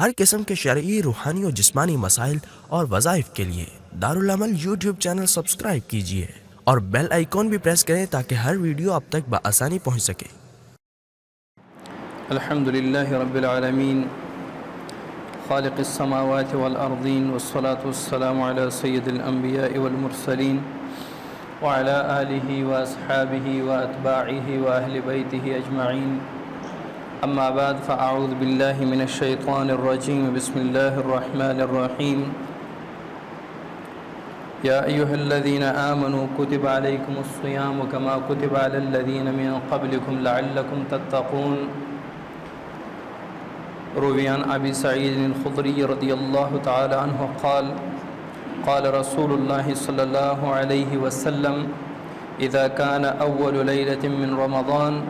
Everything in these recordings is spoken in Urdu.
ہر قسم کے شرعی، روحانی اور جسمانی مسائل اور وظائف کے لیے دارالعمل یوٹیوب چینل سبسکرائب کیجیے اور بیل آئیکن بھی پریس کریں تاکہ ہر ویڈیو آپ تک بآسانی پہنچ سکے۔ الحمد للہ رب العالمین خالق السماوات والارضین والصلاة والسلام علی سید الانبیاء والمرسلین وعلى آلہ واصحابہ واتباعہ واہل بیتہ اجمعین، اما بعد فاعوذ باللہ من الشیطان الرجیم، بسم اللہ الرحمن الرحیم۔ یا ایہا الذین آمنوا کتب علیکم الصیام کما کتب علی الذین من قبلکم لعلکم تتقون۔ روی عن ابی سعید الخدری رضی اللہ تعالی عنہ قال قال رسول اللہ صلی اللہ علیہ وسلم اذا كان اول لیلة من رمضان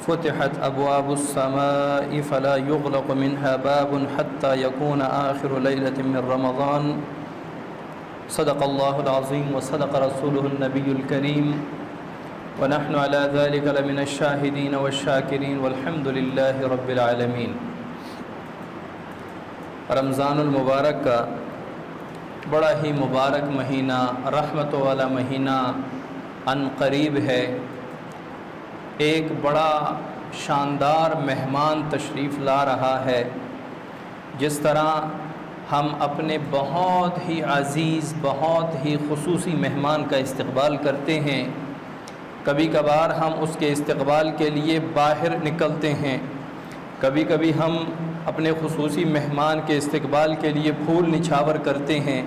فتحت ابواب السماء فلا يغلق منها باب حتى يكون آخر ليلة من رمضان۔ صدق اللہ العظیم وصدق رسوله النبی الکریم ونحن على ذلك لمن الشاہدین والشاکرین والحمد للہ رب العالمین۔ رمضان المبارک کا بڑا ہی مبارک مہینہ، رحمت والا مہینہ ان قریب ہے۔ ایک بڑا شاندار مہمان تشریف لا رہا ہے۔ جس طرح ہم اپنے بہت ہی عزیز، بہت ہی خصوصی مہمان کا استقبال کرتے ہیں، کبھی کبھار ہم اس کے استقبال کے لیے باہر نکلتے ہیں، کبھی کبھی ہم اپنے خصوصی مہمان کے استقبال کے لیے پھول نچھاور کرتے ہیں،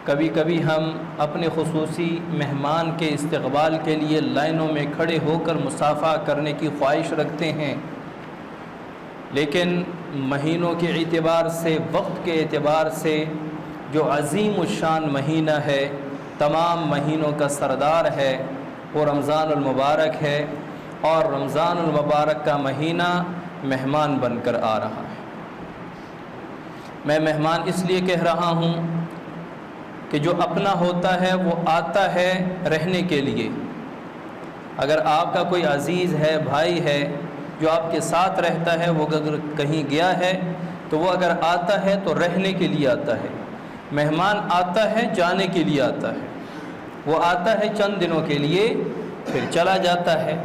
کبھی کبھی ہم اپنے خصوصی مہمان کے استقبال کے لیے لائنوں میں کھڑے ہو کر مصافحہ کرنے کی خواہش رکھتے ہیں۔ لیکن مہینوں کے اعتبار سے، وقت کے اعتبار سے جو عظیم الشان مہینہ ہے، تمام مہینوں کا سردار ہے، وہ رمضان المبارک ہے، اور رمضان المبارک کا مہینہ مہمان بن کر آ رہا ہے۔ میں مہمان اس لیے کہہ رہا ہوں کہ جو اپنا ہوتا ہے وہ آتا ہے رہنے کے لیے۔ اگر آپ کا کوئی عزیز ہے، بھائی ہے، جو آپ کے ساتھ رہتا ہے، وہ اگر کہیں گیا ہے تو وہ اگر آتا ہے تو رہنے کے لیے آتا ہے۔ مہمان آتا ہے جانے کے لیے آتا ہے، وہ آتا ہے چند دنوں کے لیے پھر چلا جاتا ہے۔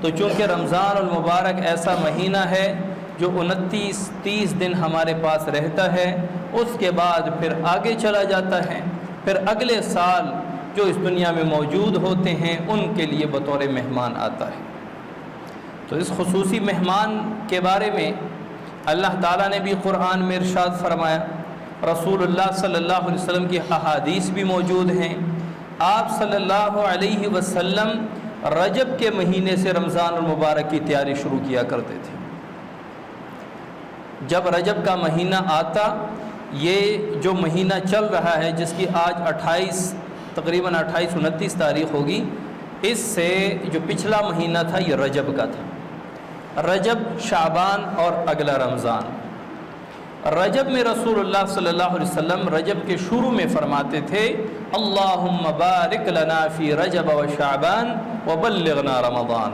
تو چونکہ رمضان المبارک ایسا مہینہ ہے جو 29-30 دن ہمارے پاس رہتا ہے، اس کے بعد پھر آگے چلا جاتا ہے، پھر اگلے سال جو اس دنیا میں موجود ہوتے ہیں ان کے لیے بطور مہمان آتا ہے۔ تو اس خصوصی مہمان کے بارے میں اللہ تعالیٰ نے بھی قرآن میں ارشاد فرمایا، رسول اللہ صلی اللہ علیہ وسلم کی احادیث بھی موجود ہیں۔ آپ صلی اللہ علیہ وسلم رجب کے مہینے سے رمضان المبارک کی تیاری شروع کیا کرتے تھے۔ جب رجب کا مہینہ آتا، یہ جو مہینہ چل رہا ہے جس کی آج تقریباً 28-29 تاریخ ہوگی، اس سے جو پچھلا مہینہ تھا یہ رجب کا تھا۔ رجب، شعبان اور اگلا رمضان۔ رجب میں رسول اللہ صلی اللہ علیہ وسلم رجب کے شروع میں فرماتے تھے، اللہم بارک لنا فی رجب و شعبان وبلغنا رمضان۔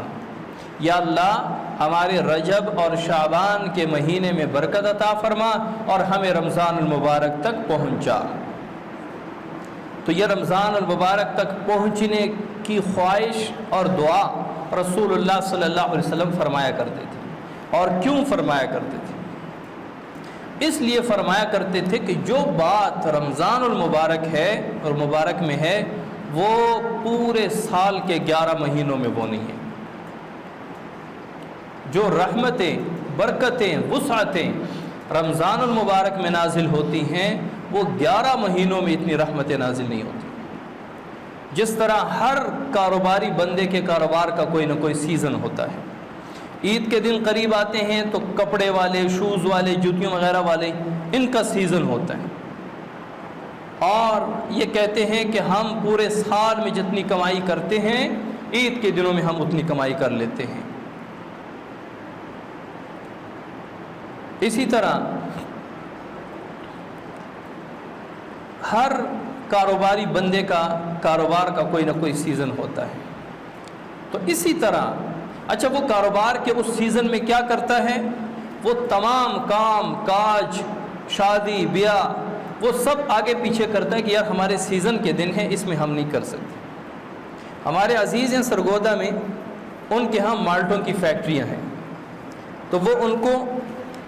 یا اللہ ہمارے رجب اور شعبان کے مہینے میں برکت عطا فرما اور ہمیں رمضان المبارک تک پہنچا۔ تو یہ رمضان المبارک تک پہنچنے کی خواہش اور دعا رسول اللہ صلی اللہ علیہ وسلم فرمایا کرتے تھے۔ اور کیوں فرمایا کرتے تھے؟ اس لیے فرمایا کرتے تھے کہ جو بات رمضان المبارک ہے اور مبارک میں ہے، وہ پورے سال کے 11 مہینوں میں وہ نہیں ہے۔ جو رحمتیں، برکتیں، وسعتیں رمضان المبارک میں نازل ہوتی ہیں، وہ 11 مہینوں میں اتنی رحمتیں نازل نہیں ہوتی۔ جس طرح ہر کاروباری بندے کے کاروبار کا کوئی نہ کوئی سیزن ہوتا ہے۔ عید کے دن قریب آتے ہیں تو کپڑے والے، شوز والے، جوتیوں وغیرہ والے، ان کا سیزن ہوتا ہے، اور یہ کہتے ہیں کہ ہم پورے سال میں جتنی کمائی کرتے ہیں، عید کے دنوں میں ہم اتنی کمائی کر لیتے ہیں۔ اسی طرح ہر کاروباری بندے کا کاروبار کا کوئی نہ کوئی سیزن ہوتا ہے۔ تو اسی طرح اچھا وہ کاروبار کے اس سیزن میں کیا کرتا ہے؟ وہ تمام کام کاج شادی بیاہ وہ سب آگے پیچھے کرتا ہے کہ یار ہمارے سیزن کے دن ہیں، اس میں ہم نہیں کر سکتے۔ ہمارے عزیز ہیں سرگودا میں، ان کے ہاں مالٹوں کی فیکٹریاں ہیں، تو وہ ان کو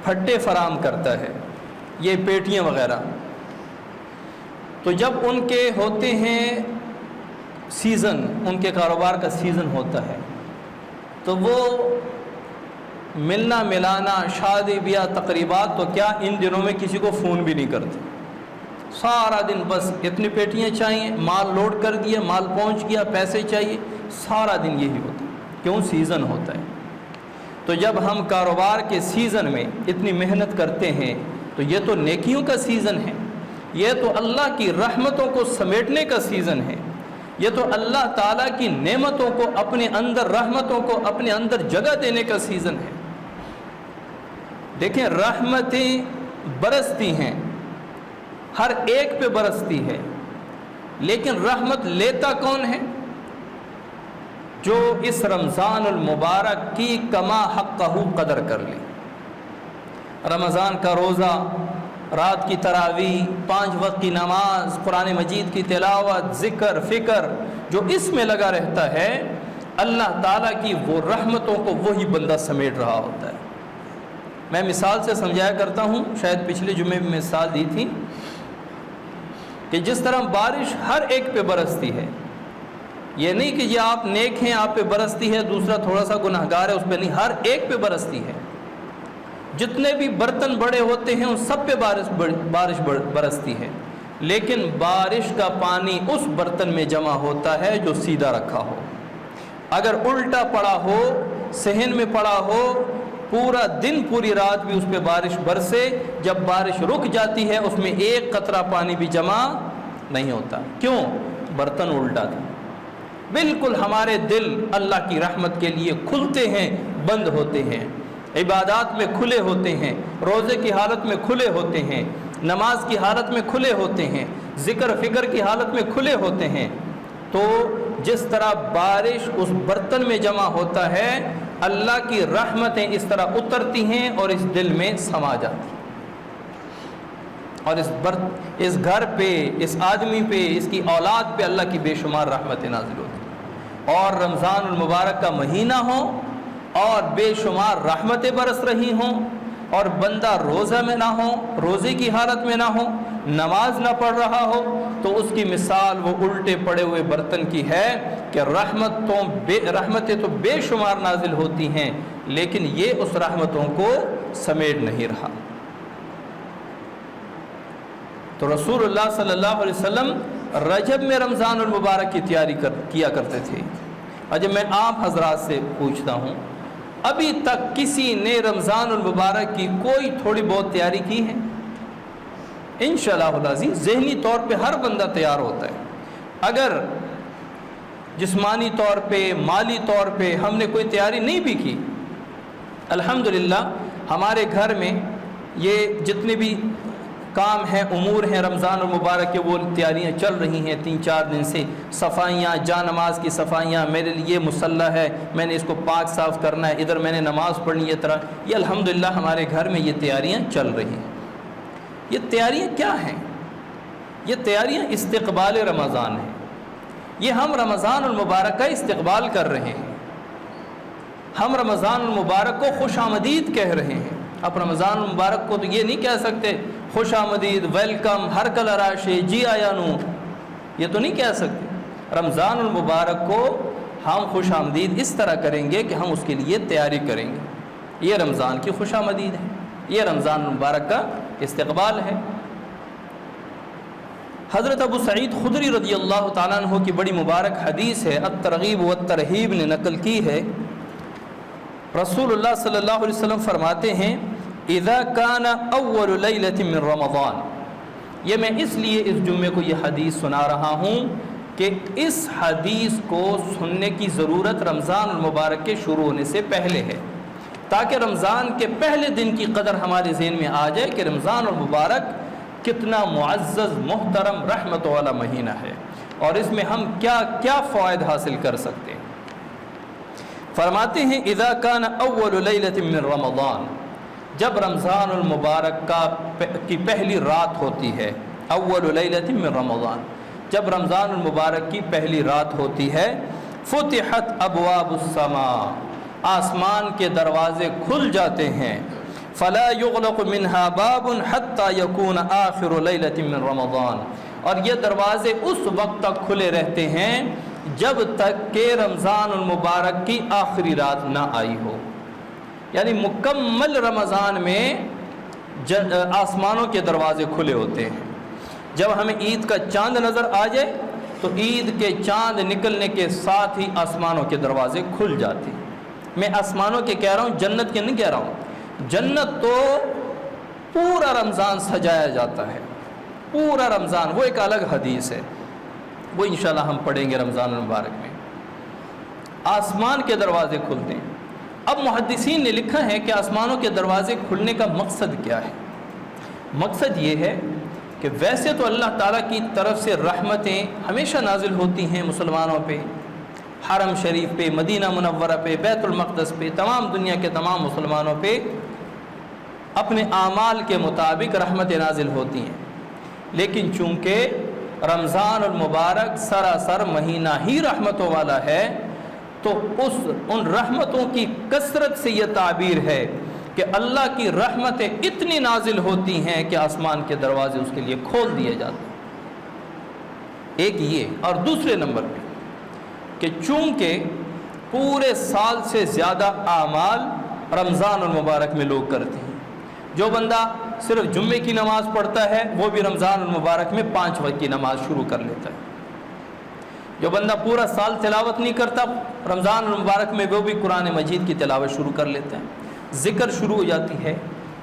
پھٹے فراہم کرتا ہے، یہ پیٹیاں وغیرہ۔ تو جب ان کے ہوتے ہیں سیزن، ان کے کاروبار کا سیزن ہوتا ہے، تو وہ ملنا ملانا، شادی بیاہ تقریبات تو کیا ان دنوں میں کسی کو فون بھی نہیں کرتے، سارا دن بس اتنی پیٹیاں چاہیے، مال لوڈ کر دیا، مال پہنچ گیا، پیسے چاہیے، سارا دن یہی ہوتا ہے۔ کیوں؟ سیزن ہوتا ہے۔ تو جب ہم کاروبار کے سیزن میں اتنی محنت کرتے ہیں تو یہ تو نیکیوں کا سیزن ہے، یہ تو اللہ کی رحمتوں کو سمیٹنے کا سیزن ہے، یہ تو اللہ تعالیٰ کی نعمتوں کو اپنے اندر، رحمتوں کو اپنے اندر جگہ دینے کا سیزن ہے۔ دیکھیں رحمتیں برستی ہیں، ہر ایک پہ برستی ہے، لیکن رحمت لیتا کون ہے؟ جو اس رمضان المبارک کی کما حقہ قدر کر لے۔ رمضان کا روزہ، رات کی تراویح، 5 وقت کی نماز، قرآن مجید کی تلاوت، ذکر، فکر، جو اس میں لگا رہتا ہے، اللہ تعالیٰ کی وہ رحمتوں کو وہی بندہ سمیٹ رہا ہوتا ہے۔ میں مثال سے سمجھایا کرتا ہوں، شاید پچھلے جمعے میں مثال دی تھی کہ جس طرح بارش ہر ایک پہ برستی ہے، یہ نہیں کہ یہ آپ نیک ہیں آپ پہ برستی ہے، دوسرا تھوڑا سا گناہگار ہے اس پہ نہیں، ہر ایک پہ برستی ہے۔ جتنے بھی برتن بڑے ہوتے ہیں ان سب پہ بارش برستی ہے، لیکن بارش کا پانی اس برتن میں جمع ہوتا ہے جو سیدھا رکھا ہو۔ اگر الٹا پڑا ہو، صحن میں پڑا ہو، پورا دن پوری رات بھی اس پہ بارش برسے، جب بارش رک جاتی ہے اس میں ایک قطرہ پانی بھی جمع نہیں ہوتا۔ کیوں؟ برتن الٹا تھا۔ بالکل ہمارے دل اللہ کی رحمت کے لیے کھلتے ہیں، بند ہوتے ہیں، عبادات میں کھلے ہوتے ہیں، روزے کی حالت میں کھلے ہوتے ہیں، نماز کی حالت میں کھلے ہوتے ہیں، ذکر فکر کی حالت میں کھلے ہوتے ہیں۔ تو جس طرح بارش اس برتن میں جمع ہوتا ہے، اللہ کی رحمتیں اس طرح اترتی ہیں اور اس دل میں سما جاتی ہیں، اور اس گھر پہ، اس آدمی پہ، اس کی اولاد پہ اللہ کی بے شمار رحمتیں نازل ہوتی ہیں۔ اور رمضان المبارک کا مہینہ ہو اور بے شمار رحمتیں برس رہی ہوں، اور بندہ روزہ میں نہ ہو، روزے کی حالت میں نہ ہو، نماز نہ پڑھ رہا ہو، تو اس کی مثال وہ الٹے پڑے ہوئے برتن کی ہے کہ رحمتیں تو بے شمار نازل ہوتی ہیں، لیکن یہ اس رحمتوں کو سمیٹ نہیں رہا۔ تو رسول اللہ صلی اللہ علیہ وسلم رجب میں رمضان المبارک کی تیاری کیا کرتے تھے۔ اور جب میں آپ حضرات سے پوچھتا ہوں، ابھی تک کسی نے رمضان المبارک کی کوئی تھوڑی بہت تیاری کی ہے؟ انشاءاللہ العزیز ذہنی طور پہ ہر بندہ تیار ہوتا ہے۔ اگر جسمانی طور پہ، مالی طور پہ ہم نے کوئی تیاری نہیں بھی کی، الحمدللہ ہمارے گھر میں یہ جتنے بھی کام ہیں، امور ہیں رمضان المبارک کے، وہ تیاریاں چل رہی ہیں 3-4 دن سے۔ صفائیاں، جا نماز کی صفائیاں، میرے لیے مصلی ہے، میں نے اس کو پاک صاف کرنا ہے، ادھر میں نے نماز پڑھنی ہے، طرح یہ الحمدللہ ہمارے گھر میں یہ تیاریاں چل رہی ہیں۔ یہ تیاریاں کیا ہیں؟ یہ تیاریاں استقبال رمضان ہیں۔ یہ ہم رمضان المبارک کا استقبال کر رہے ہیں، ہم رمضان المبارک کو خوش آمدید کہہ رہے ہیں۔ اب رمضان المبارک کو تو یہ نہیں کہہ سکتے خوش آمدید، ویلکم، ہر کل راشے، جی آیا نو، یہ تو نہیں کہہ سکتے۔ رمضان المبارک کو ہم خوش آمدید اس طرح کریں گے کہ ہم اس کے لیے تیاری کریں گے۔ یہ رمضان کی خوش آمدید ہے، یہ رمضان المبارک کا استقبال ہے۔ حضرت ابو سعید خدری رضی اللہ تعالیٰ عنہ کی بڑی مبارک حدیث ہے، الترغیب والترہیب نے نقل کی ہے۔ رسول اللہ صلی اللہ علیہ وسلم فرماتے ہیں، اذا کان اول لیلۃ من رمضان، یہ میں اس لیے اس جمعے کو یہ حدیث سنا رہا ہوں کہ اس حدیث کو سننے کی ضرورت رمضان المبارک کے شروع ہونے سے پہلے ہے، تاکہ رمضان کے پہلے دن کی قدر ہمارے ذہن میں آ جائے کہ رمضان المبارک کتنا معزز، محترم، رحمت والا مہینہ ہے، اور اس میں ہم کیا کیا فوائد حاصل کر سکتے ہیں۔ فرماتے ہیں اذا کان اول لیلۃ من رمضان، جب رمضان المبارک کی پہلی رات ہوتی ہے، اول لیلۃ من رمضان، جب رمضان المبارک کی پہلی رات ہوتی ہے، فتحت ابواب السماء، آسمان کے دروازے کھل جاتے ہیں، فلا یغلق منها باب حتى يكون آخر لیلۃ من رمضان، اور یہ دروازے اس وقت تک کھلے رہتے ہیں جب تک کہ رمضان المبارک کی آخری رات نہ آئی ہو، یعنی مکمل رمضان میں آسمانوں کے دروازے کھلے ہوتے ہیں۔ جب ہمیں عید کا چاند نظر آ جائے تو عید کے چاند نکلنے کے ساتھ ہی آسمانوں کے دروازے کھل جاتے ہیں۔ میں آسمانوں کے کہہ رہا ہوں، جنت کے نہیں کہہ رہا ہوں۔ جنت تو پورا رمضان سجایا جاتا ہے، پورا رمضان، وہ ایک الگ حدیث ہے، وہ انشاءاللہ ہم پڑھیں گے رمضان المبارک میں۔ آسمان کے دروازے کھلتے ہیں۔ اب محدثین نے لکھا ہے کہ آسمانوں کے دروازے کھلنے کا مقصد کیا ہے؟ مقصد یہ ہے کہ ویسے تو اللہ تعالیٰ کی طرف سے رحمتیں ہمیشہ نازل ہوتی ہیں مسلمانوں پہ، حرم شریف پہ، مدینہ منورہ پہ، بیت المقدس پہ، تمام دنیا کے تمام مسلمانوں پہ اپنے اعمال کے مطابق رحمتیں نازل ہوتی ہیں، لیکن چونکہ رمضان المبارک سراسر مہینہ ہی رحمتوں والا ہے تو ان رحمتوں کی کثرت سے یہ تعبیر ہے کہ اللہ کی رحمتیں اتنی نازل ہوتی ہیں کہ آسمان کے دروازے اس کے لیے کھول دیے جاتے ہیں۔ ایک یہ، اور دوسرے نمبر پہ کہ چونکہ پورے سال سے زیادہ اعمال رمضان المبارک میں لوگ کرتے ہیں، جو بندہ صرف جمعے کی نماز پڑھتا ہے وہ بھی رمضان المبارک میں 5 وقت کی نماز شروع کر لیتا ہے، جو بندہ پورا سال تلاوت نہیں کرتا رمضان المبارک میں وہ بھی قرآن مجید کی تلاوت شروع کر لیتا ہے، ذکر شروع ہو جاتی ہے۔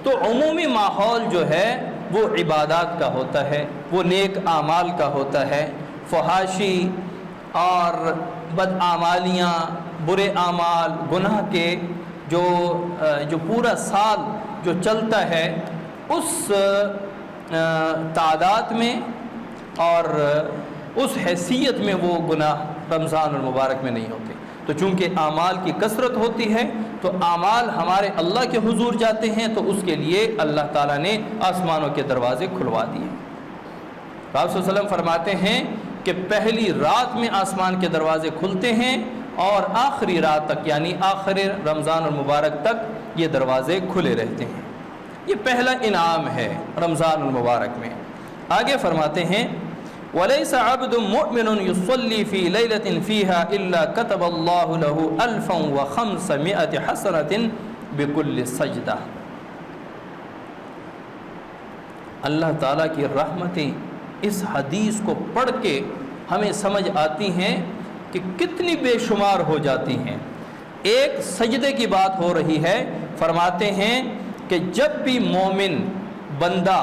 تو عمومی ماحول جو ہے وہ عبادات کا ہوتا ہے، وہ نیک اعمال کا ہوتا ہے، فحاشی اور بدعمالیاں، برے اعمال، گناہ کے جو پورا سال جو چلتا ہے اس تعداد میں اور اس حیثیت میں وہ گناہ رمضان المبارک میں نہیں ہوتے۔ تو چونکہ اعمال کی کثرت ہوتی ہے تو اعمال ہمارے اللہ کے حضور جاتے ہیں، تو اس کے لیے اللہ تعالیٰ نے آسمانوں کے دروازے کھلوا دیے۔ آپ صلی اللہ علیہ وسلم فرماتے ہیں کہ پہلی رات میں آسمان کے دروازے کھلتے ہیں اور آخری رات تک، یعنی آخر رمضان المبارک تک یہ دروازے کھلے رہتے ہیں۔ یہ پہلا انعام ہے رمضان المبارک میں۔ آگے فرماتے ہیں وَلَيْسَ عَبْدٌ مُؤْمِنٌ يُصَلِّي فِي لَيْلَةٍ فِيهَا إِلَّا كَتَبَ اللَّهُ لَهُ 1500 حسنة بِكُلِّ سجدہ۔ اللہ تعالیٰ کی رحمتیں اس حدیث کو پڑھ کے ہمیں سمجھ آتی ہیں کہ کتنی بے شمار ہو جاتی ہیں۔ ایک سجدے کی بات ہو رہی ہے، فرماتے ہیں کہ جب بھی مومن بندہ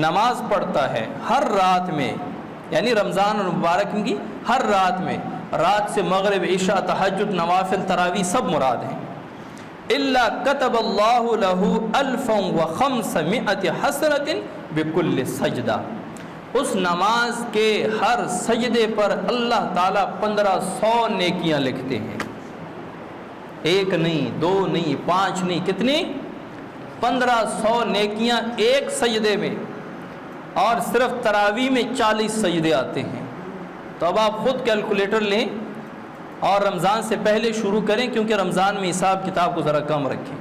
نماز پڑھتا ہے ہر رات میں، یعنی رمضان المبارک کی ہر رات میں، رات سے مغرب، عشاء، تہجد، نوافل، تراویح سب مراد ہیں، الا كتب اللہ لہ 1500 حسنة بكل سجدہ، اس نماز کے ہر سجدے پر اللہ تعالیٰ 1500 نیکیاں لکھتے ہیں، ایک نہیں، 2 نہیں، 5 نہیں، کتنی؟ 1500 نیکیاں ایک سجدے میں، اور صرف تراویح میں 40 سجدے آتے ہیں۔ تو اب آپ خود کیلکولیٹر لیں اور رمضان سے پہلے شروع کریں، کیونکہ رمضان میں حساب کتاب کو ذرا کم رکھیں۔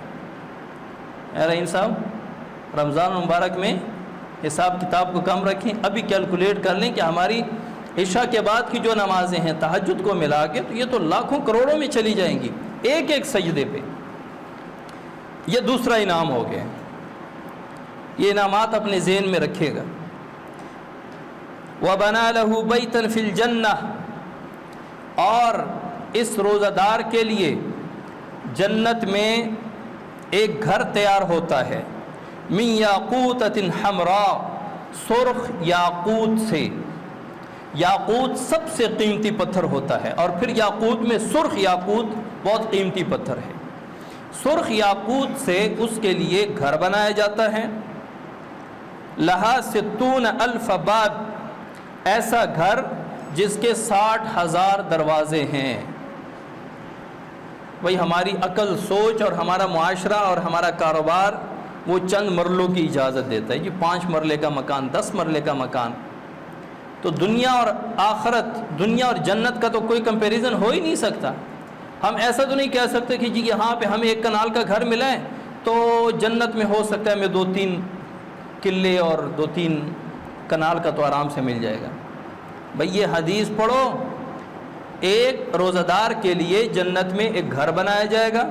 اے رحیم صاحب، رمضان مبارک میں حساب کتاب کو کم رکھیں، ابھی کیلکولیٹ کر لیں کہ ہماری عشاء کے بعد کی جو نمازیں ہیں تہجد کو ملا کے تو یہ تو لاکھوں کروڑوں میں چلی جائیں گی ایک ایک سجدے پہ۔ یہ دوسرا انعام ہو گیا، یہ انعامات اپنے ذہن میں رکھے گا۔ وَبَنَا لَهُ بَيْتًا فِي الْجَنَّةِ، اور اس روزہ دار کے لیے جنت میں ایک گھر تیار ہوتا ہے، مِن یاقوتۃ حمراء، سرخ یاقوت سے۔ یاقوت سب سے قیمتی پتھر ہوتا ہے، اور پھر یاقوت میں سرخ یاقوت بہت قیمتی پتھر ہے۔ سرخ یاقوت سے اس کے لیے گھر بنایا جاتا ہے، لہا 60,000 باب، ایسا گھر جس کے 60,000 دروازے ہیں۔ وہی ہماری عقل، سوچ اور ہمارا معاشرہ اور ہمارا کاروبار وہ چند مرلوں کی اجازت دیتا ہے، 5 مرلے کا مکان، 10 مرلے کا مکان. تو دنیا اور آخرت، دنیا اور جنت کا تو کوئی کمپیریزن ہو ہی نہیں سکتا. ہم ایسا تو نہیں کہہ سکتے کہ جی یہاں پہ ہمیں 1 کنال کا گھر ملا ہے تو جنت میں ہو سکتا ہے ہمیں 2-3 قلعے اور 2-3 کنال کا تو آرام سے مل جائے گا. بھئی یہ حدیث پڑھو، ایک روزہ دار کے لیے جنت میں ایک گھر بنایا جائے گا،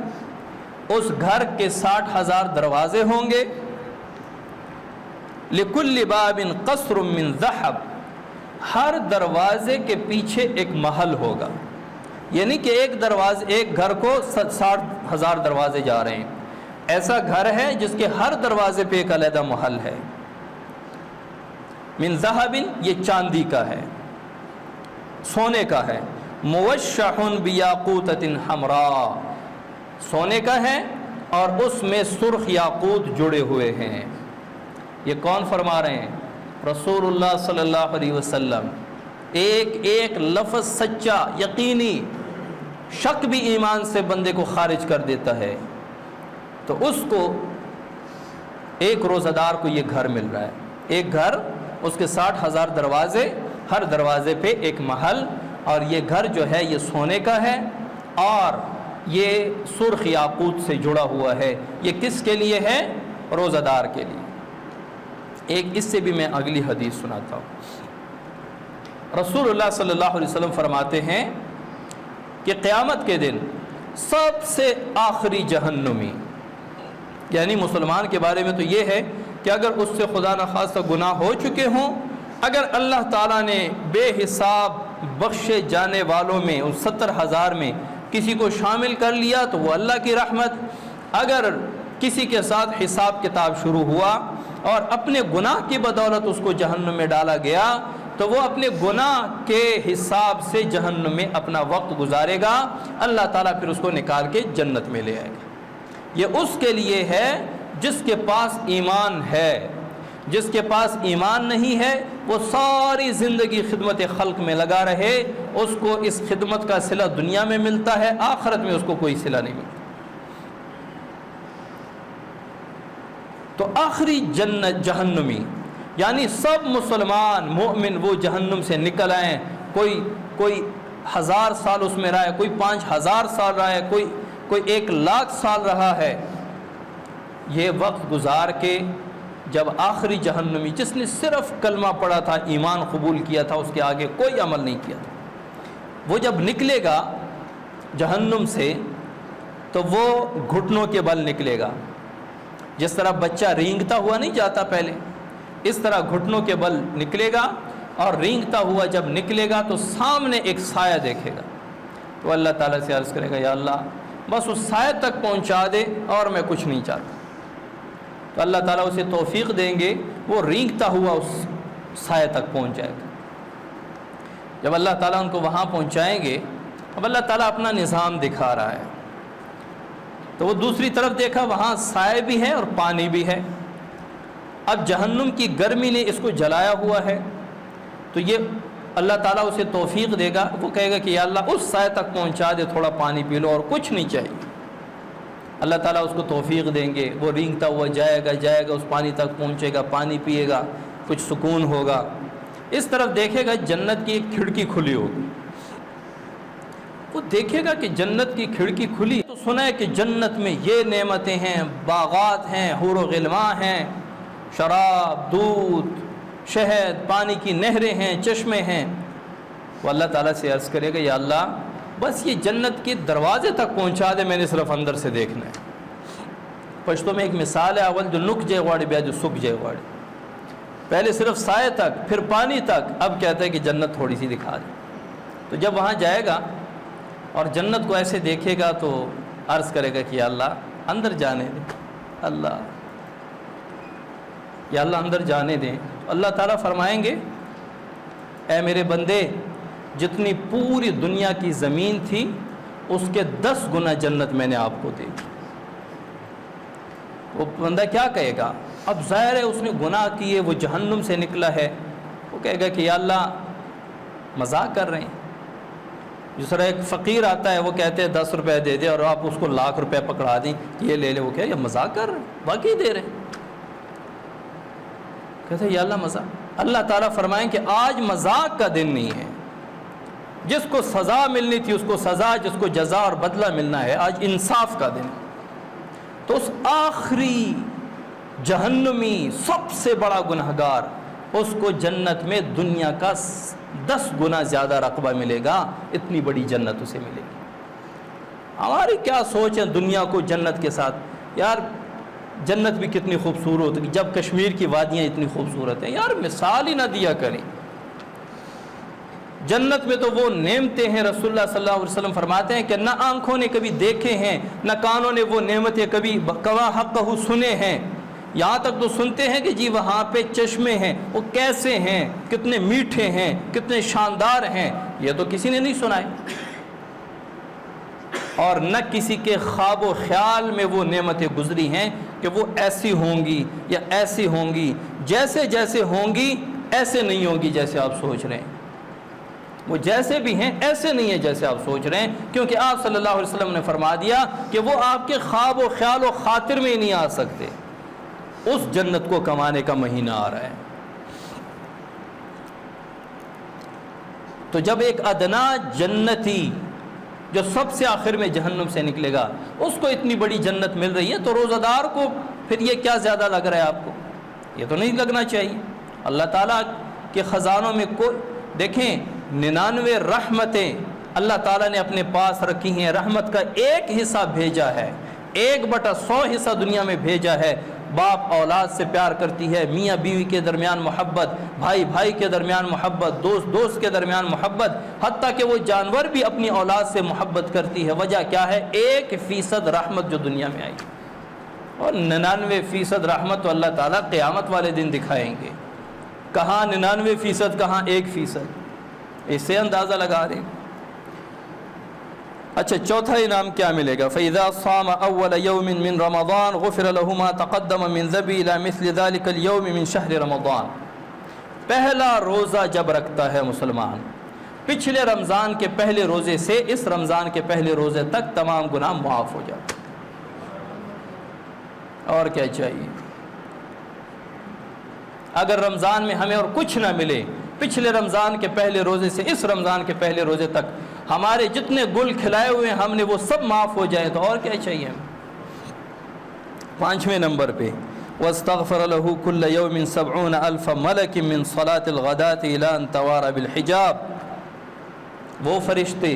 اس گھر کے 60,000 دروازے ہوں گے. لِكُلِّ بَابٍ قَصْرٌ مِّن ذَهَبٍ، ہر دروازے کے پیچھے ایک محل ہوگا. یعنی کہ ایک گھر کو 60,000 دروازے جا رہے ہیں. ایسا گھر ہے جس کے ہر دروازے پہ ایک علیحدہ محل ہے. من ذهب، یہ چاندی کا ہے، سونے کا ہے. موشح بیاقوتۃ حمراء، سونے کا ہے اور اس میں سرخ یاقوت جڑے ہوئے ہیں. یہ کون فرما رہے ہیں؟ رسول اللہ صلی اللہ علیہ وسلم. ایک لفظ سچا، یقینی، شک بھی ایمان سے بندے کو خارج کر دیتا ہے. تو اس کو ایک روزہ دار کو یہ گھر مل رہا ہے. ایک گھر، اس کے 60,000 دروازے، ہر دروازے پہ ایک محل، اور یہ گھر جو ہے یہ سونے کا ہے اور یہ سرخ یاقوت سے جڑا ہوا ہے. یہ کس کے لیے ہے؟ روزہ دار کے لیے. ایک اس سے بھی میں اگلی حدیث سناتا ہوں. رسول اللہ صلی اللہ علیہ وسلم فرماتے ہیں کہ قیامت کے دن سب سے آخری جہنمی، یعنی مسلمان کے بارے میں تو یہ ہے کہ اگر اس سے خدا نخواستہ گناہ ہو چکے ہوں، اگر اللہ تعالیٰ نے بے حساب بخشے جانے والوں میں ان 70,000 میں کسی کو شامل کر لیا تو وہ اللہ کی رحمت. اگر کسی کے ساتھ حساب کتاب شروع ہوا اور اپنے گناہ کی بدولت اس کو جہنم میں ڈالا گیا تو وہ اپنے گناہ کے حساب سے جہنم میں اپنا وقت گزارے گا. اللہ تعالیٰ پھر اس کو نکال کے جنت میں لے آئے گا. یہ اس کے لیے ہے جس کے پاس ایمان ہے. جس کے پاس ایمان نہیں ہے وہ ساری زندگی خدمت خلق میں لگا رہے، اس کو اس خدمت کا صلہ دنیا میں ملتا ہے، آخرت میں اس کو کوئی صلہ نہیں ملتا. تو آخری جنت جہنمی، یعنی سب مسلمان مومن وہ جہنم سے نکل آئیں. کوئی 1000 سال اس میں رہا ہے، کوئی 5000 سال رہا ہے، کوئی 1,00,000 سال رہا ہے. یہ وقت گزار کے جب آخری جہنمی، جس نے صرف کلمہ پڑھا تھا، ایمان قبول کیا تھا، اس کے آگے کوئی عمل نہیں کیا تھا، وہ جب نکلے گا جہنم سے تو وہ گھٹنوں کے بل نکلے گا. جس طرح بچہ رینگتا ہوا نہیں جاتا پہلے، اس طرح گھٹنوں کے بل نکلے گا، اور رینگتا ہوا جب نکلے گا تو سامنے ایک سایہ دیکھے گا. تو اللہ تعالیٰ سے عرض کرے گا یا اللہ بس اس سایہ تک پہنچا دے اور میں کچھ نہیں چاہتا. تو اللہ تعالیٰ اسے توفیق دیں گے، وہ رینگتا ہوا اس سایہ تک پہنچ جائے گا. جب اللہ تعالیٰ ان کو وہاں پہنچائیں گے، اب اللہ تعالیٰ اپنا نظام دکھا رہا ہے. تو وہ دوسری طرف دیکھا، وہاں سایہ بھی ہے اور پانی بھی ہے. اب جہنم کی گرمی نے اس کو جلایا ہوا ہے، تو یہ اللہ تعالیٰ اسے توفیق دے گا. وہ کہے گا کہ یا اللہ اس سایہ تک پہنچا دے، تھوڑا پانی پی لو اور کچھ نہیں چاہیے. اللہ تعالیٰ اس کو توفیق دیں گے، وہ رینگتا ہوا جائے گا اس پانی تک پہنچے گا، پانی پیے گا، کچھ سکون ہوگا. اس طرف دیکھے گا جنت کی ایک کھڑکی کھلی ہوگی. وہ دیکھے گا کہ جنت کی کھڑکی کھلی تو سنا ہے کہ جنت میں یہ نعمتیں ہیں، باغات ہیں، حور و غلمان ہیں، شراب، دودھ، شہد، پانی کی نہریں ہیں، چشمے ہیں. وہ اللہ تعالیٰ سے عرض کرے گا یا اللہ بس یہ جنت کے دروازے تک پہنچا دے، میں نے صرف اندر سے دیکھنا ہے. پشتوں میں ایک مثال ہے، اول جو نک جے واڑی بیا جو سکھ جے واڑی. پہلے صرف سائے تک، پھر پانی تک، اب کہتا ہے کہ جنت تھوڑی سی دکھا دے. تو جب وہاں جائے گا اور جنت کو ایسے دیکھے گا تو عرض کرے گا کہ یا اللہ اندر جانے دیں، اللہ یا اللہ اندر جانے دیں. اللہ تعالیٰ فرمائیں گے اے میرے بندے، جتنی پوری دنیا کی زمین تھی اس کے 10 گنا جنت میں نے آپ کو دی. وہ بندہ کیا کہے گا؟ اب ظاہر ہے اس نے گناہ کیے، وہ جہنم سے نکلا ہے. وہ کہے گا کہ یا اللہ مذاق کر رہے ہیں. جس طرح ایک فقیر آتا ہے، وہ کہتے ہیں 10 روپے دے دے اور آپ اس کو 1,00,000 روپے پکڑا دیں، یہ لے لے. وہ کہے یہ مذاق کر رہے ہیں، باقی دے رہے ہیں. کہتے ہیں یا اللہ مذاق؟ اللہ تعالیٰ فرمائیں کہ آج مذاق کا دن نہیں ہے، جس کو سزا ملنی تھی اس کو سزا، جس کو جزا اور بدلہ ملنا ہے، آج انصاف کا دن ہے۔ تو اس آخری جہنمی سب سے بڑا گنہگار، اس کو جنت میں دنیا کا 10 گنا زیادہ رقبہ ملے گا، اتنی بڑی جنت اسے ملے گی۔ ہماری کیا سوچ ہے دنیا کو جنت کے ساتھ؟ یار جنت بھی کتنی خوبصورت ہے، جب کشمیر کی وادیاں اتنی خوبصورت ہیں، یار مثال ہی نہ دیا کریں۔ جنت میں تو وہ نعمتیں ہیں، رسول اللہ صلی اللہ علیہ وسلم فرماتے ہیں کہ نہ آنکھوں نے کبھی دیکھے ہیں، نہ کانوں نے وہ نعمتیں کبھی کوا حقہ سنے ہیں۔ یہاں تک تو سنتے ہیں کہ جی وہاں پہ چشمے ہیں، وہ کیسے ہیں، کتنے میٹھے ہیں، کتنے شاندار ہیں، یہ تو کسی نے نہیں سنا ہے، اور نہ کسی کے خواب و خیال میں وہ نعمتیں گزری ہیں کہ وہ ایسی ہوں گی یا ایسی ہوں گی، جیسے جیسے ہوں گی ایسے نہیں ہوں گی جیسے آپ سوچ رہے ہیں، وہ جیسے بھی ہیں ایسے نہیں ہیں جیسے آپ سوچ رہے ہیں، کیونکہ آپ صلی اللہ علیہ وسلم نے فرما دیا کہ وہ آپ کے خواب و خیال و خاطر میں ہی نہیں آ سکتے۔ اس جنت کو کمانے کا مہینہ آ رہا ہے۔ تو جب ایک ادنا جنتی جو سب سے آخر میں جہنم سے نکلے گا، اس کو اتنی بڑی جنت مل رہی ہے، تو روزہ دار کو پھر یہ کیا زیادہ لگ رہا ہے آپ کو؟ یہ تو نہیں لگنا چاہیے۔ اللہ تعالیٰ کے خزانوں میں دیکھیں 99 رحمتیں اللہ تعالیٰ نے اپنے پاس رکھی ہیں، رحمت کا ایک حصہ بھیجا ہے، 1/100 حصہ دنیا میں بھیجا ہے۔ باپ اولاد سے پیار کرتی ہے، میاں بیوی کے درمیان محبت، بھائی بھائی کے درمیان محبت، دوست دوست کے درمیان محبت، حتیٰ کہ وہ جانور بھی اپنی اولاد سے محبت کرتی ہے۔ وجہ کیا ہے؟ 1% رحمت جو دنیا میں آئی، اور 99% رحمت تو اللہ تعالیٰ قیامت والے دن دکھائیں گے۔ کہاں 99%، کہاں 1%، اس سے اندازہ لگا رہے ہیں۔ اچھا چوتھا انعام کیا ملے گا؟ فَإِذَا صَامَ أَوَّلَ يَوْمٍ مِّن رَمَضَانَ غُفِرَ لَهُ مَا تَقَدَّمَ مِن ذَنبِهِ إِلَى مِثْلِ ذَلِكَ الْيَوْمِ مِن شَهْرِ رَمَضَانَ۔ پہلا روزہ جب رکھتا ہے مسلمان، پچھلے رمضان کے پہلے روزے سے اس رمضان کے پہلے روزے تک تمام گناہ معاف ہو جاتے، اور کیا چاہیے؟ اگر رمضان میں ہمیں اور کچھ نہ ملے، پچھلے رمضان کے پہلے روزے سے اس رمضان کے پہلے روزے تک ہمارے جتنے گل کھلائے ہوئے ہیں ہم نے وہ سب معاف ہو جائے تو اور کیا چاہیے؟ 5ویں نمبر پہ وَاسْتَغْفَرَ لَهُ كُلَّ يَوْمٍ 70,000 مَلَكٍ مِّن صَلَاةِ الْغَدَاةِ إِلَىٰ أَن تَوَارَ بِالْحِجَابِ۔ وہ فرشتے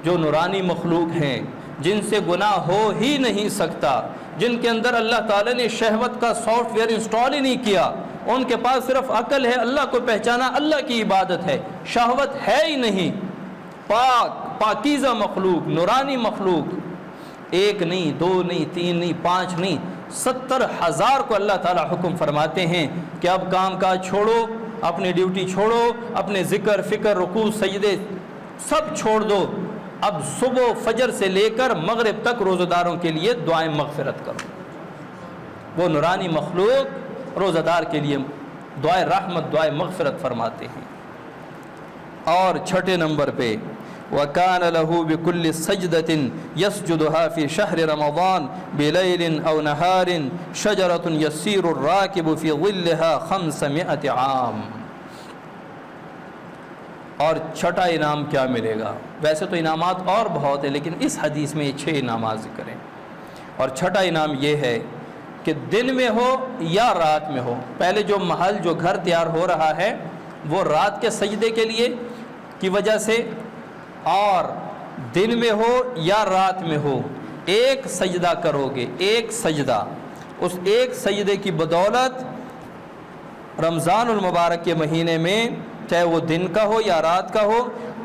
جو نورانی مخلوق ہیں، جن سے گناہ ہو ہی نہیں سکتا، جن کے اندر اللہ تعالیٰ نے شہوت کا سافٹ ویئر انسٹال ہی نہیں کیا، ان کے پاس صرف عقل ہے، اللہ کو پہچانا، اللہ کی عبادت ہے، شہوت ہے ہی نہیں، پاکیزہ مخلوق، نورانی مخلوق، 1 نہیں 2 نہیں 3 نہیں 5 نہیں 70,000 کو اللہ تعالیٰ حکم فرماتے ہیں کہ اب کام کاج چھوڑو، اپنی ڈیوٹی چھوڑو، اپنے ذکر فکر رکوع سجدے سب چھوڑ دو، اب صبح فجر سے لے کر مغرب تک روزہ داروں کے لیے دعائیں مغفرت کرو۔ وہ نورانی مخلوق روزہ دار کے لیے دعائے رحمت، دعائے مغفرت فرماتے ہیں۔ اور 6 نمبر پہ وَكَانَ لَهُ بِكُلِّ سَجْدَةٍ يَسْجُدُهَا فِي شَهْرِ رَمَضَانَ بِلَيْلٍ أَوْ نَهَارٍ شَجَرَةٌ يَسِيرُ الرَّاكِبُ فِي ظِلِّهَا 500 عام۔ اور 6 انعام کیا ملے گا؟ ویسے تو انعامات اور بہت ہیں، لیکن اس حدیث میں یہ 6 انعامات ذکر ہیں۔ اور 6 انعام یہ ہے کہ دن میں ہو یا رات میں ہو، پہلے جو محل جو گھر تیار ہو رہا ہے وہ رات کے سجدے کے لیے کی وجہ سے، اور دن میں ہو یا رات میں ہو ایک سجدہ کرو گے، ایک سجدہ، اس ایک سجدے کی بدولت رمضان المبارک کے مہینے میں چاہے وہ دن کا ہو یا رات کا ہو،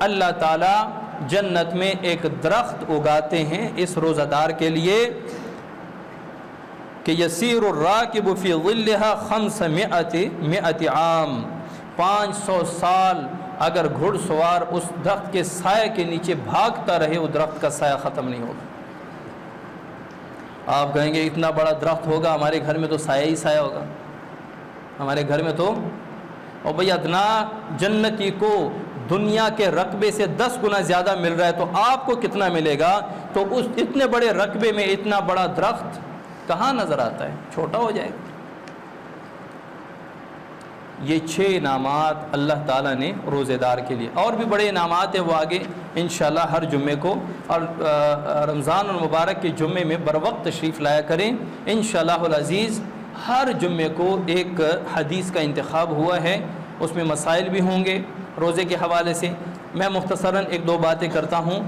اللہ تعالیٰ جنت میں ایک درخت اگاتے ہیں اس روزہ دار کے لیے کہ یسیر الراکب فی ظلھا 500 عام، 500 سال اگر گھڑ سوار اس درخت کے سائے کے نیچے بھاگتا رہے وہ درخت کا سایہ ختم نہیں ہوگا۔ آپ کہیں گے اتنا بڑا درخت ہوگا، ہمارے گھر میں تو سایہ ہی سایہ ہوگا، ہمارے گھر میں تو، اور بھئی ادنا جنتی کو دنیا کے رقبے سے 10 گنا زیادہ مل رہا ہے تو آپ کو کتنا ملے گا؟ تو اس اتنے بڑے رقبے میں اتنا بڑا درخت کہاں نظر آتا ہے، چھوٹا ہو جائے گا۔ یہ 6 انعامات اللہ تعالیٰ نے روزے دار کے لیے، اور بھی بڑے انعامات ہیں وہ آگے انشاءاللہ ہر جمعے کو، اور رمضان المبارک کے جمعے میں بر وقت تشریف لایا کریں انشاءاللہ العزیز۔ ہر جمعے کو ایک حدیث کا انتخاب ہوا ہے، اس میں مسائل بھی ہوں گے روزے کے حوالے سے۔ میں مختصراً 1-2 باتیں کرتا ہوں۔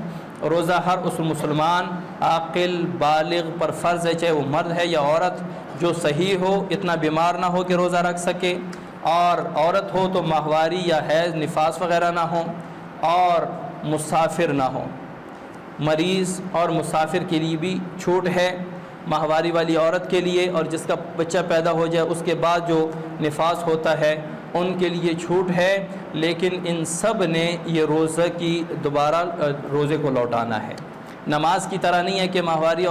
روزہ ہر اس مسلمان عاقل بالغ پر فرض ہے، چاہے وہ مرد ہے یا عورت، جو صحیح ہو، اتنا بیمار نہ ہو کہ روزہ رکھ سکے، اور عورت ہو تو ماہواری یا حیض نفاس وغیرہ نہ ہو، اور مسافر نہ ہو۔ مریض اور مسافر کے لیے بھی چھوٹ ہے، ماہواری والی عورت کے لیے، اور جس کا بچہ پیدا ہو جائے اس کے بعد جو نفاس ہوتا ہے ان کے لیے چھوٹ ہے، لیکن ان سب نے یہ روزہ کی دوبارہ روزے کو لوٹانا ہے۔ نماز کی طرح نہیں ہے کہ ماہواری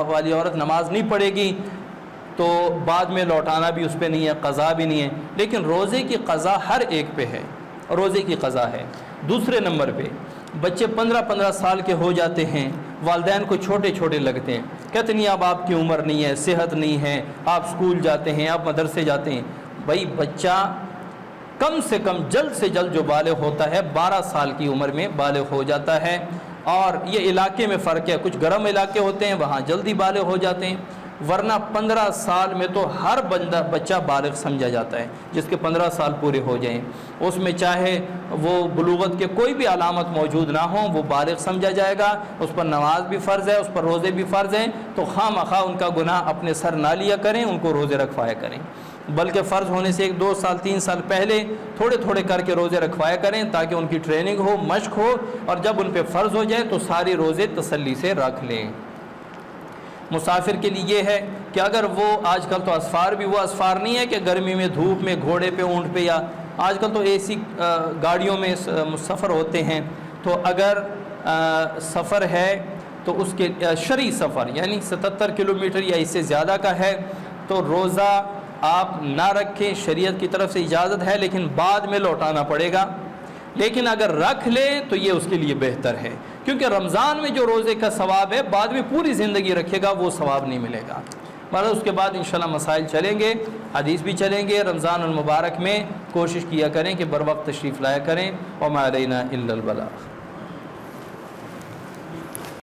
والی عورت نماز نہیں پڑھے گی تو بعد میں لوٹانا بھی اس پہ نہیں ہے، قضا بھی نہیں ہے، لیکن روزے کی قضا ہر ایک پہ ہے، روزے کی قضا ہے۔ دوسرے نمبر پہ بچے 15 سال کے ہو جاتے ہیں، والدین کو چھوٹے چھوٹے لگتے ہیں، کہتے نہیں اب آپ کی عمر نہیں ہے، صحت نہیں ہے، آپ اسکول جاتے ہیں، آپ مدرسے جاتے ہیں۔ بھائی بچہ کم سے کم جلد سے جلد جو بالغ ہوتا ہے 12 سال کی عمر میں بالغ ہو جاتا ہے، اور یہ علاقے میں فرق ہے، کچھ گرم علاقے ہوتے ہیں وہاں جلدی بالغ ہو جاتے ہیں، ورنہ 15 سال میں تو ہر بچہ بالغ سمجھا جاتا ہے، جس کے 15 سال پورے ہو جائیں، اس میں چاہے وہ بلوغت کے کوئی بھی علامت موجود نہ ہوں وہ بالغ سمجھا جائے گا، اس پر نماز بھی فرض ہے، اس پر روزے بھی فرض ہیں، تو خواہ مخواہ ان کا گناہ اپنے سر نہ لیا کریں، ان کو روزے رکھوایا کریں، بلکہ فرض ہونے سے 1-2 سال 3 سال پہلے تھوڑے تھوڑے کر کے روزے رکھوایا کریں، تاکہ ان کی ٹریننگ ہو، مشق ہو، اور جب ان پہ فرض ہو جائے تو ساری روزے تسلی سے رکھ لیں۔ مسافر کے لیے یہ ہے کہ اگر وہ آج کل تو اسفار بھی وہ اسفار نہیں ہے کہ گرمی میں دھوپ میں گھوڑے پہ اونٹ پہ، یا آج کل تو AC گاڑیوں میں سفر ہوتے ہیں، تو اگر سفر ہے تو اس کے شرعی سفر یعنی 77 کلومیٹر یا اس سے زیادہ کا ہے تو روزہ آپ نہ رکھیں، شریعت کی طرف سے اجازت ہے، لیکن بعد میں لوٹانا پڑے گا، لیکن اگر رکھ لیں تو یہ اس کے لیے بہتر ہے، کیونکہ رمضان میں جو روزے کا ثواب ہے بعد میں پوری زندگی رکھے گا وہ ثواب نہیں ملے گا۔ مگر اس کے بعد انشاءاللہ مسائل چلیں گے، حدیث بھی چلیں گے۔ رمضان المبارک میں کوشش کیا کریں کہ بر وقت تشریف لایا کریں، وما علینا الا البلاغ۔